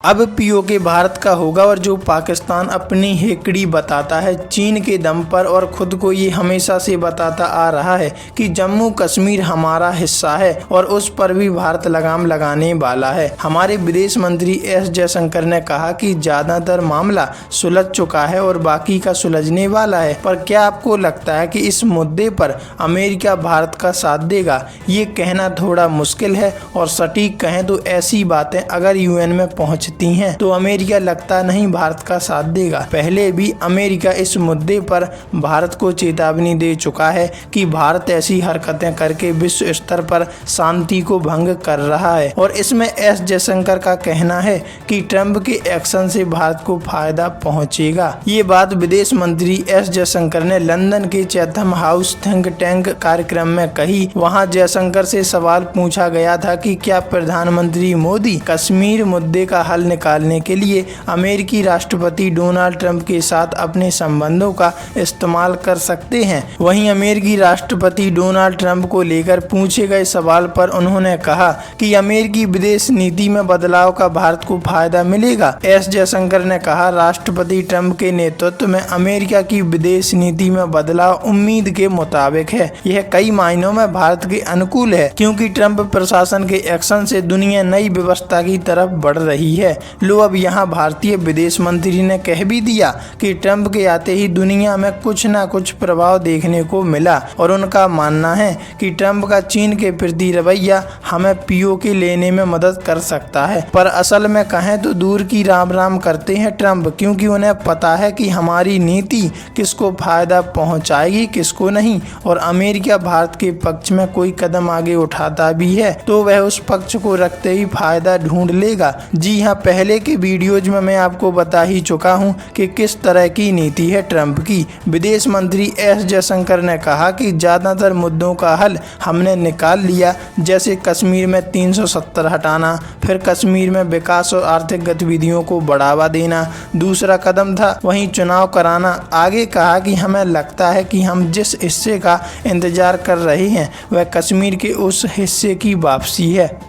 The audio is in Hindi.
अब पीओके भारत का होगा और जो पाकिस्तान अपनी हेकड़ी बताता है चीन के दम पर और खुद को ये हमेशा से बताता आ रहा है कि जम्मू कश्मीर हमारा हिस्सा है और उस पर भी भारत लगाम लगाने वाला है। हमारे विदेश मंत्री एस जयशंकर ने कहा कि ज्यादातर मामला सुलझ चुका है और बाकी का सुलझने वाला है। पर क्या आपको लगता है कि इस मुद्दे पर अमेरिका भारत का साथ देगा? ये कहना थोड़ा मुश्किल है और सटीक कहें तो ऐसी बातें अगर यूएन में पहुंच हैं तो अमेरिका लगता नहीं भारत का साथ देगा। पहले भी अमेरिका इस मुद्दे पर भारत को चेतावनी दे चुका है कि भारत ऐसी हरकतें करके विश्व स्तर पर शांति को भंग कर रहा है और इसमें एस जयशंकर का कहना है कि ट्रंप के एक्शन से भारत को फायदा पहुंचेगा। ये बात विदेश मंत्री एस जयशंकर ने लंदन के चैथम हाउस थिंक टैंक कार्यक्रम में कही। वहां जयशंकर से सवाल पूछा गया था कि क्या प्रधानमंत्री मोदी कश्मीर मुद्दे का हल निकालने के लिए अमेरिकी राष्ट्रपति डोनाल्ड ट्रंप के साथ अपने संबंधों का इस्तेमाल कर सकते हैं। वहीं अमेरिकी राष्ट्रपति डोनाल्ड ट्रंप को लेकर पूछे गए सवाल पर उन्होंने कहा कि अमेरिकी विदेश नीति में बदलाव का भारत को फायदा मिलेगा। एस जयशंकर ने कहा, राष्ट्रपति ट्रंप के नेतृत्व में अमेरिका की विदेश नीति में बदलाव उम्मीद के मुताबिक है। यह कई मायनों में भारत के अनुकूल है क्योंकि ट्रंप प्रशासन के एक्शन से दुनिया नई व्यवस्था की तरफ बढ़ रही है। लो अब यहाँ भारतीय विदेश मंत्री ने कह भी दिया कि ट्रंप के आते ही दुनिया में कुछ न कुछ प्रभाव देखने को मिला और उनका मानना है कि ट्रंप का चीन के प्रति रवैया हमें पीओके लेने में मदद कर सकता है। पर असल में कहें तो दूर की राम राम करते हैं ट्रंप, क्योंकि उन्हें पता है कि हमारी नीति किसको फायदा पहुंचाएगी किसको नहीं। और अमेरिका भारत के पक्ष में कोई कदम आगे उठाता भी है तो वह उस पक्ष को रखते ही फायदा ढूंढ लेगा। जी हाँ, पहले के वीडियोज में मैं आपको बता ही चुका हूं कि किस तरह की नीति है ट्रंप की। विदेश मंत्री एस जयशंकर ने कहा कि ज्यादातर मुद्दों का हल हमने निकाल लिया, जैसे कश्मीर में 370 हटाना, फिर कश्मीर में विकास और आर्थिक गतिविधियों को बढ़ावा देना दूसरा कदम था, वहीं चुनाव कराना। आगे कहा कि हमें लगता है कि हम जिस हिस्से का इंतजार कर रहे हैं वह कश्मीर के उस हिस्से की वापसी है।